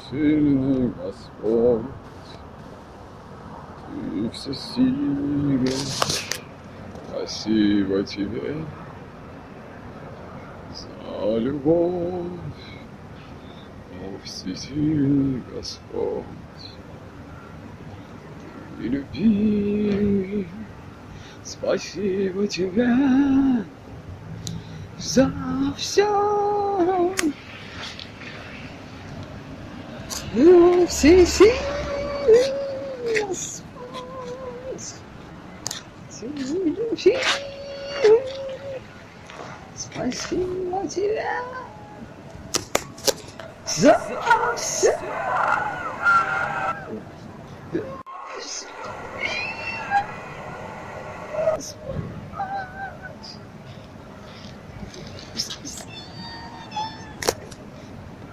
Сильный Господь, Ты всесилен, спасибо Тебе за любовь, о всесильный Господь, Ты любви, спасибо Тебе за все. Всесильный Господь, Ты любви, спасибо Тебе за все.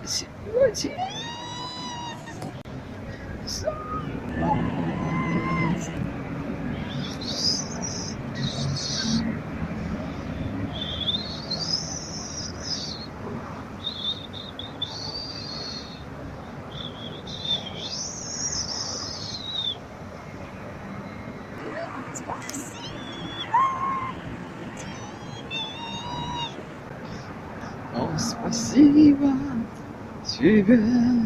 Спасибо Тебе за... О, спасибо Тебе